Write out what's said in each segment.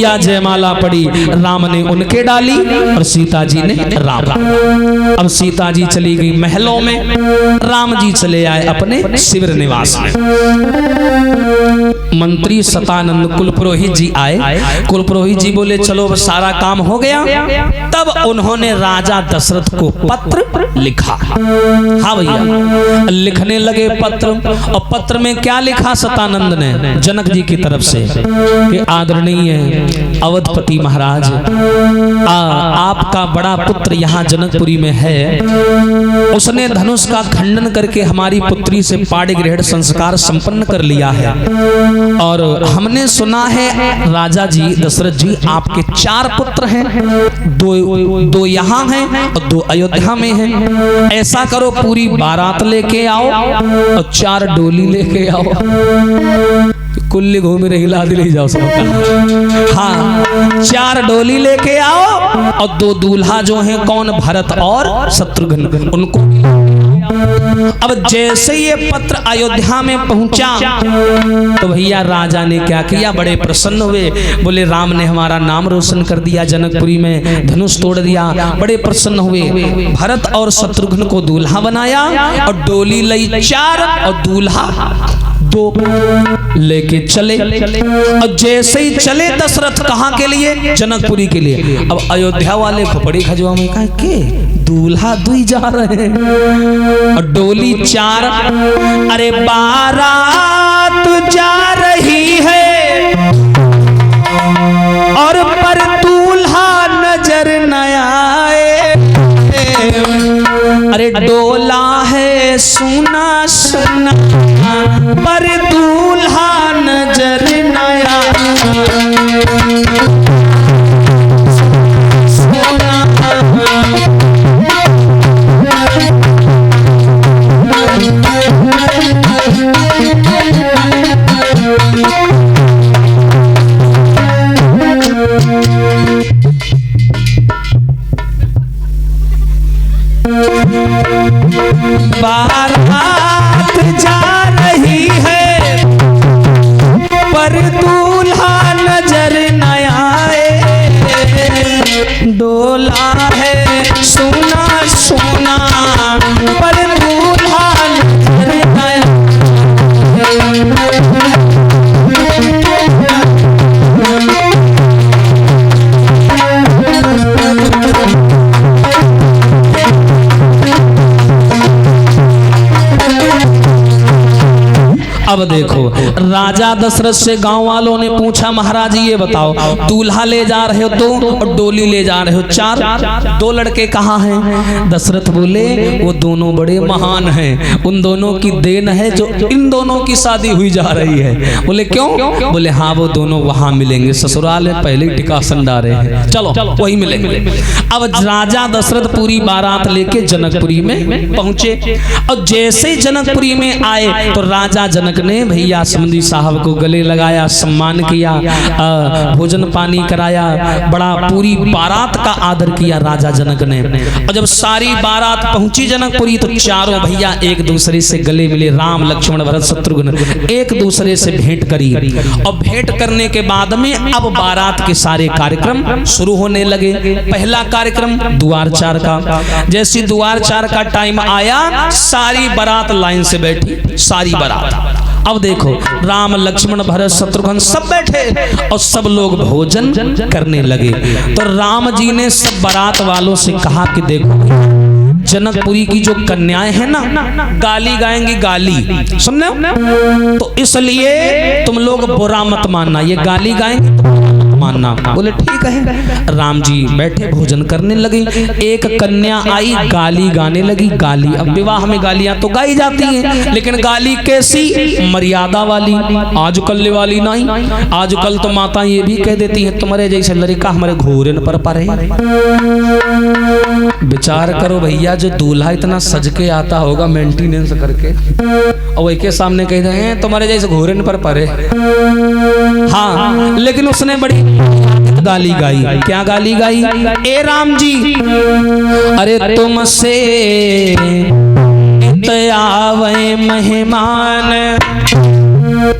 भैया जयमाला पड़ी, राम ने उनके डाली और सीता जी ने राम। अब सीता जी चली गई महलों में, राम जी चले आए अपने शिविर निवास में। मंत्री सतानंद कुलपुरोहित जी आए। कुलपुरोहित जी बोले चलो अब सारा काम हो गया। तब उन्होंने राजा दशरथ को पत्र लिखा। हाँ भैया, लिखने लगे पत्र। और पत्र में क्या लिखा सतानंद ने जनक जी की तरफ से कि आदरणीय अवधपति महाराज, आपका बड़ा पुत्र यहाँ जनकपुरी में है। उसने धनुष का खंडन करके हमारी पुत्री से पाणी ग्रहण संस्कार संपन्न कर लिया है। और हमने सुना है राजा जी दशरथ जी आपके 4 पुत्र हैं, दो यहाँ हैं और 2 अयोध्या में हैं। ऐसा करो पूरी बारात लेके आओ और 4 डोली लेके आओ। कुल्ली घूम रही लादी ले जाओ सबका। हाँ, 4 डोली लेके आओ और 2 दूल्हा जो हैं कौन, भरत और शत्रुघ्न, उनको। अब जैसे ये पत्र अयोध्या में पहुंचा तो भैया राजा ने क्या किया, बड़े प्रसन्न हुए। बोले राम ने हमारा नाम रोशन कर दिया, जनकपुरी में धनुष तोड़ दिया। बड़े प्रसन्न हुए। भरत और शत्रुघ्न को दूल्हा बनाया और डोली लई 4 और दूल्हा 2 लेके चले। और जैसे ही चले दशरथ कहाँ के लिए, जनकपुरी के लिए। अब अयोध्या वाले खोपड़ी खजुआ में कहा के दूल्हा 2 जा रहे हैं और डोली 4। अरे बारात जा रही है और पर दूल्हा नजर न आए। अरे डोला है सुना सुना पर दूल्हा नजर न आए। बारात जा रही है पर दूल्हा नजर न आए। डोला है सुना सुना पर दूल्हा नजर न आए। अब देखो राजा दशरथ से गांव वालों ने पूछा महाराज ये बताओ दूल्हा ले जा रहे हो 2 और डोली ले जा रहे हो 4, 2 लड़के कहाँ हैं? दशरथ बोले वो दोनों बड़े महान हैं, उन दोनों की देन है जो इन दोनों की शादी हुई जा रही है। बोले क्यों? बोले हाँ वो दोनों वहां मिलेंगे, ससुराल में पहले ही टिकासन डाले हैं, चलो वही मिलेंगे। अब राजा दशरथ पूरी बारात लेके जनकपुरी में पहुंचे और जैसे ही जनकपुरी में आए तो राजा जनक ने भैया समधी साहब को गले लगाया, सम्मान किया, भोजन पानी कराया, बड़ा पूरी बारात का आदर किया राजा जनक ने। और जब सारी बारात पहुंची जनकपुरी तो चारों भैया एक दूसरे से गले मिले, राम लक्ष्मण भरत शत्रुघ्न एक दूसरे से भेंट करी। और भेंट करने के बाद में अब बारात के सारे कार्यक्रम शुरू होने लगे। पहला कार्यक्रम द्वारचार का। जैसे द्वारचार का टाइम आया सारी बारात लाइन से बैठी, सारी बारात। अब देखो राम लक्ष्मण भरत शत्रुघ्न सब बैठे और सब लोग भोजन करने लगे। तो राम जी ने सब बारात वालों से कहा कि देखो जनकपुरी की जो कन्याएं हैं ना गाली गाएंगी, गाली सुनने, तो इसलिए तुम लोग बुरा मत मानना, ये गाली गाएंगे मानना। बोले ठीक है। राम जी बैठे भोजन करने लगे। एक कन्या आई गाली गाने लगी। गाली, अब विवाह में गालियां तो गाई जाती हैं, लेकिन गाली कैसी? मर्यादा वाली, आजकल वाली नहीं। आजकल तो माता ये भी कह देती है तुम्हारे जैसे लड़का हमारे घोरन पर परे। विचार करो भैया, जो दूल्हा इतना सज के आता होगा मेंटेनेंस करके और वही के सामने कह रहे हैं तुम्हारे जैसे घोरन पर परे। हाँ, लेकिन उसने बड़ी गाली गाई। क्या गाली गाई? ए राम जी, अरे तुमसे आवे मेहमान।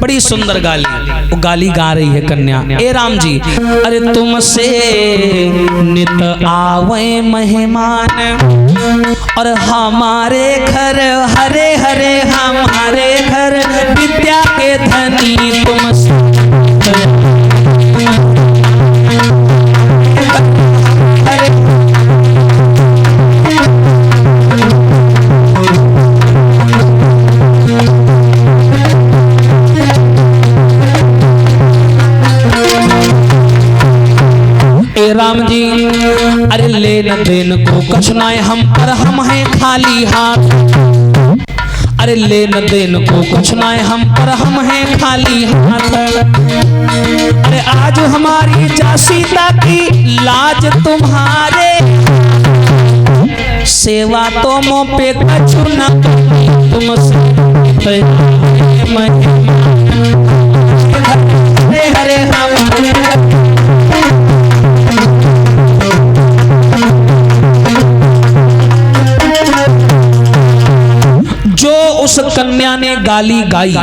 बड़ी सुंदर गाली। वो गाली गा रही है कन्या, ए राम जी अरे तुमसे नित आवे मेहमान और हमारे घर हरे हरे हमारे घर विद्या के धनी तुमसे राम जी अरे लेन देन को कछ नाय हम पर हम हैं खाली हाथ, अरे लेन देन को कुछ नाय हम पर हम हैं खाली हाथ, अरे आज हमारी जा सीता की लाज तुम्हारे सेवा तो मों पे कछु न तुमसे हरे हरे हम जो उस कन्या ने गाली गाई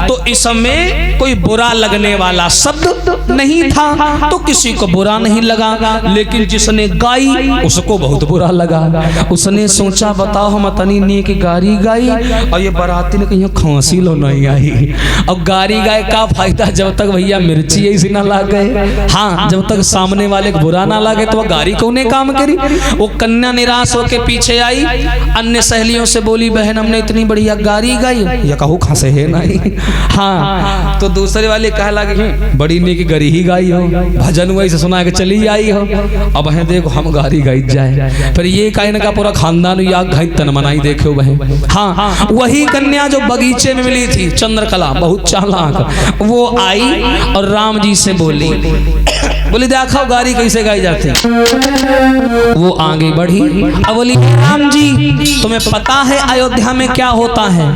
तो इसमें कोई बुरा लगने वाला शब्द नहीं था, तो किसी को बुरा नहीं लगा, लेकिन जिसने गाई उसको बहुत बुरा लगा। उसने सोचा बताओ हम अतनी ने की गारी गाई और ये बाराती ने कहीं खांसी लो नहीं आई, अब गारी गाय का फायदा जब तक भैया मिर्ची ऐसी ना लग गए, हाँ जब तक सामने वाले को बुरा ना लगे तो वह गारी कौने काम करी। वो कन्या निराश होके पीछे आई, अन्य सहेलियों से बोली बहन हमने इतनी बढ़िया गारी गाई या कहूँ खांसे है नहीं, हाँ तो दूसरे वाले कह लगे बड़ी ने की गरी ही गाई हो, भजन हुआ इसे सुना के चली आई हो, अब है देखो हम गारी गाई जाए, फिर ये कहने का पूरा खानदान या घाई तन मनाई देखो बहन। हाँ वही कन्या जो बगीचे में मिली थी चंद्रकला बहुत चालाक, वो आई और राम जी से बोली देखो गारी कैसे गाई जाती। वो आगे बढ़ी अब बोली राम जी तुम्हें पता है अयोध्या में क्या होता है।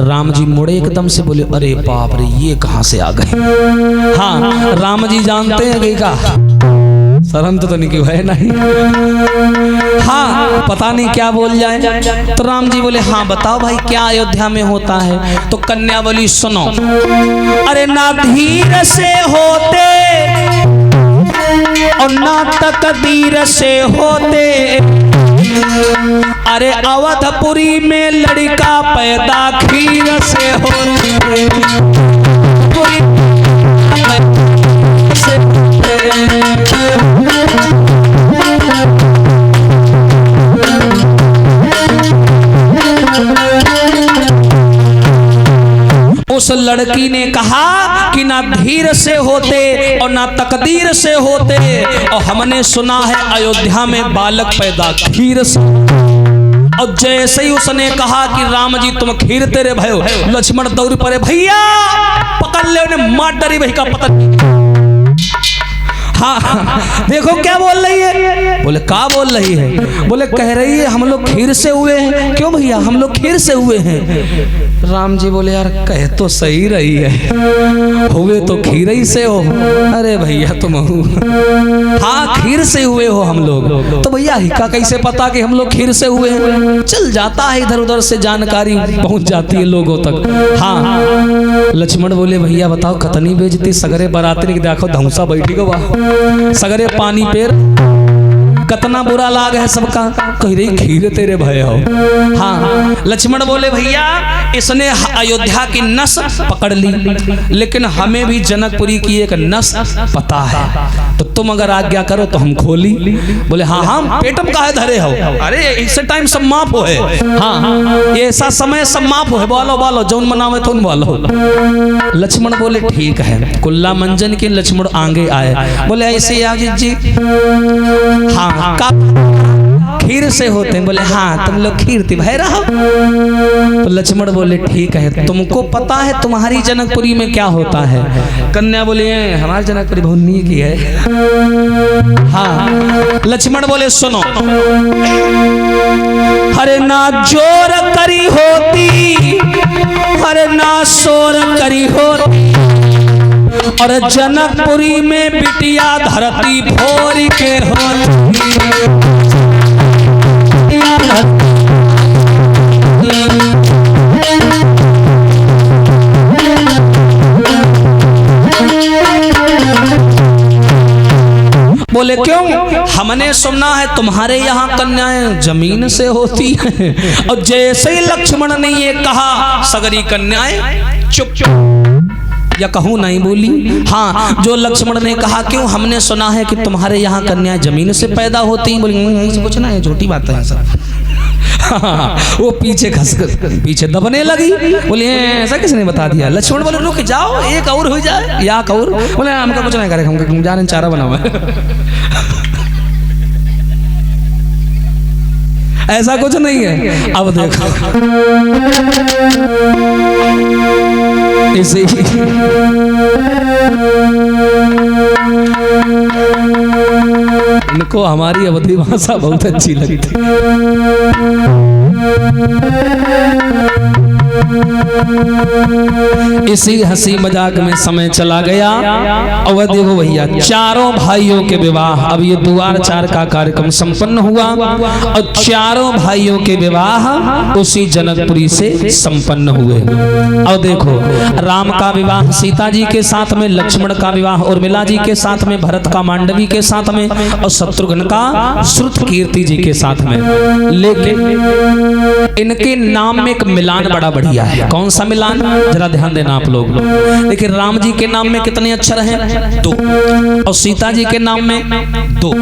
राम जी मुड़े एकदम से बोले अरे बाप रे ये कहां से आ गए। हाँ राम जी जानते हैं गई का शर्म तो नहीं क्यों है नहीं, हाँ पता नहीं क्या बोल जाए। तो राम जी बोले हाँ बताओ भाई क्या अयोध्या में होता है। तो कन्या बोली सुनो अरे ना धीर से होते और ना तकदीर से होते, अरे अवधपुरी में लड़का पैदा खीर से होते, उस लड़की ने कहा कि ना धीर से होते और ना तकदीर से होते, और हमने सुना है अयोध्या में बालक पैदा खीर से। और जैसे ही उसने कहा कि राम जी तुम खीर तेरे भयो, लक्ष्मण दौड़ पड़े भैया पकड़ ले उन्हें मार डरी भई का पता नहीं। हाँ देखो क्या बोल रही है। बोले क्या बोल रही है। बोले कह रही है हम लोग खीर से हुए हैं। क्यों भैया हम लोग खीर से हुए हैं। राम जी बोले यार कह तो सही रही है, हुए तो खीर ही से हो। अरे भैया तुम हाँ खीर से हुए हो हम लोग। तो भैया हिका कैसे पता कि हम लोग खीर से हुए हैं। चल जाता है इधर उधर से जानकारी पहुंच जाती है लोगों तक। हाँ लक्ष्मण बोले भैया बताओ कतनी बेजती सगरे बरातरी देखो धौसा बैठी गो सगरे पानी पेर कितना बुरा लाग है सबका। कह रही खीर तेरे भय हो। हाँ लक्ष्मण बोले भैया इसने अयोध्या की नस पकड़ ली, लेकिन हमें भी जनकपुरी की एक नस पता है, तो तुम अगर आज्ञा करो तो हम खोली। बोले हाँ हाँ पेटम का है धरे हो। अरे इसे टाइम सब माफ हो है। हाँ ये ऐसा समय सब माफ हो है। बोलो बोलो जौन मनावे तो बोलो। लक्ष्मण बोले ठीक है। कुल्ला मंजन के लक्ष्मण आगे आए। बोले ऐसे आजीत जी हाँ खीर से होते हैं। बोले हाँ तुम लोग खीर थी भय रहो। तो लक्ष्मण बोले ठीक है तुमको पता है तुम्हारी जनकपुरी में क्या होता है। कन्या बोले हमारी जनकपुरी भुन्नी की है। हाँ लक्ष्मण बोले सुनो अरे ना जोर करी होती अरे ना शोर करी होती, और जनकपुरी में बिटिया धरती भोरी के होती। बोले क्यों? हमने सुना है तुम्हारे यहाँ कन्याएं जमीन से होती हैं। और जैसे ही लक्ष्मण ने ये कहा सगरी कन्याएं चुप, या कहूँ नहीं बोली। हाँ, जो लक्ष्मण ने कहा क्यों? हमने सुना है कि तुम्हारे यहाँ कन्याएं जमीन से पैदा होती हैं। बोली कुछ ना, ये झूठी बात है सब। वो पीछे खस पीछे दबने लगी। बोले ऐसा किसने बता दिया? लक्ष्मण बोले रुक जाओ, एक और हो जाए या और। बोले हमका कुछ नहीं करे, हम जाने चारा बनावा। ऐसा कुछ नहीं है। अब देखो इसे इनको हमारी अवधी भाषा बहुत अच्छी लगती है। इसी हंसी मजाक में समय चला गया। और देखो भैया, चारों भाइयों के विवाह, अब ये द्वार चार का कार्यक्रम संपन्न हुआ और चारों भाइयों के विवाह उसी जनकपुरी से संपन्न हुए। और देखो, राम का विवाह सीता जी के साथ में, लक्ष्मण का विवाह उर्मिला जी के साथ में, भरत का मांडवी के साथ में और शत्रुघ्न का श्रुतकीर्ति जी के साथ में। लेकिन इनके नाम में एक मिलान बड़ा बढ़िया है। कौन सा मिलान? जरा ध्यान देना आप लोग। देखिए, राम जी के नाम में कितने अक्षर हैं? 2। और सीता जी के नाम में 2।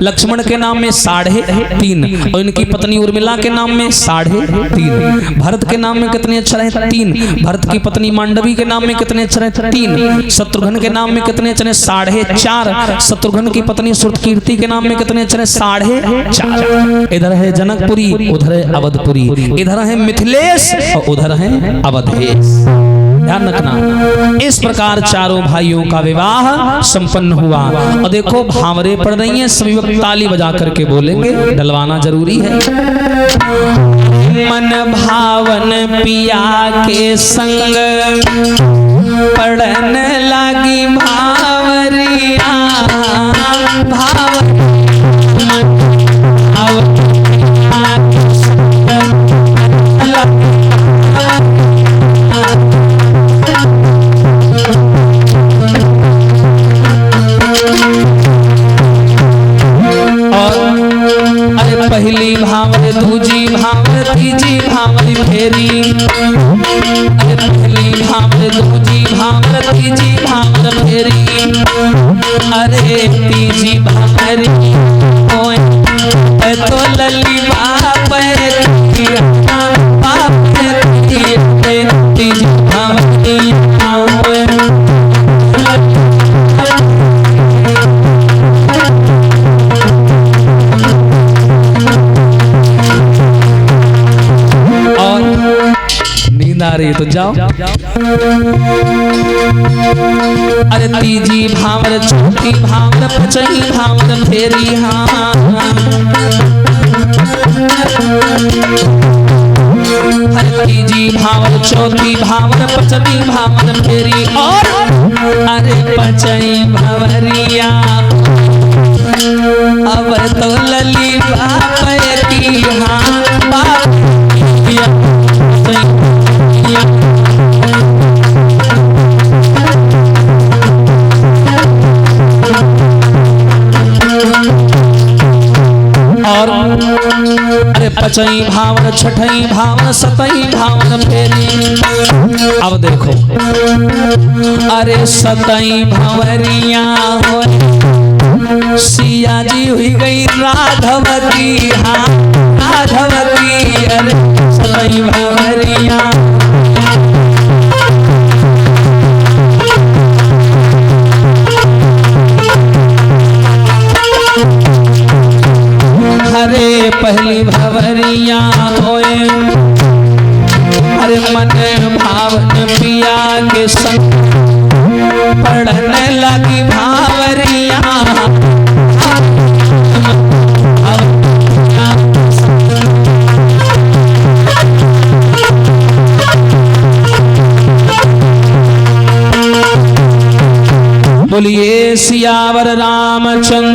लक्ष्मण के नाम में 3.5 और इनकी पत्नी उर्मिला के नाम में 3.5। भरत के नाम में कितने अक्षर हैं? 3। भरत की पत्नी मांडवी के नाम में कितने अक्षर हैं? 3। शत्रुघ्न के नाम में कितने अक्षर हैं? 4.5। शत्रुघ्न की पत्नी श्रुतकीर्ति के नाम में कितने अक्षर हैं? 4.5। इधर है जनकपुरी, उधर है अवधपुरी, इधर है मिथिलेश और उधर है अवधेश। ध्यान रखना। इस प्रकार चारों भाइयों का विवाह संपन्न हुआ। और देखो, भावरे पड़ रही हैं, सभी वक्त ताली बजा करके बोलेंगे, डलवाना जरूरी है। मन भावन पिया के संग पड़न लगी भावरिया, पहली भावर, दूजी भावर, तीजी भावर फेरी। पहली भावर, दूजी भावर, तीजी भावर फेरी। अरे तीजी भावरी तो लली बाप तीजी भावरी। रही तो जाओ। अरे तीजी भावर, चौथी भावर, पचही भावर फेरी। हाँ, अरे तीजी भावर, चौथी भावर, पचमी भावर फेरी। और अरे पचही भावरिया अब तो लली बाप की। हाँ, बाप और अरे पचई भावन, छठई भावन, सतई भावन फेरी। अब देखो, अरे सतई भंवरिया हो सिया जी हुई गई राधवती। हाँ, राधवती। अरे सतई भंवरिया अरे पहली भंवरिया होए। अरे मन भावन पिया के संग पढ़ने लगी भावरिया। बोलिए सियावर रामचंद्र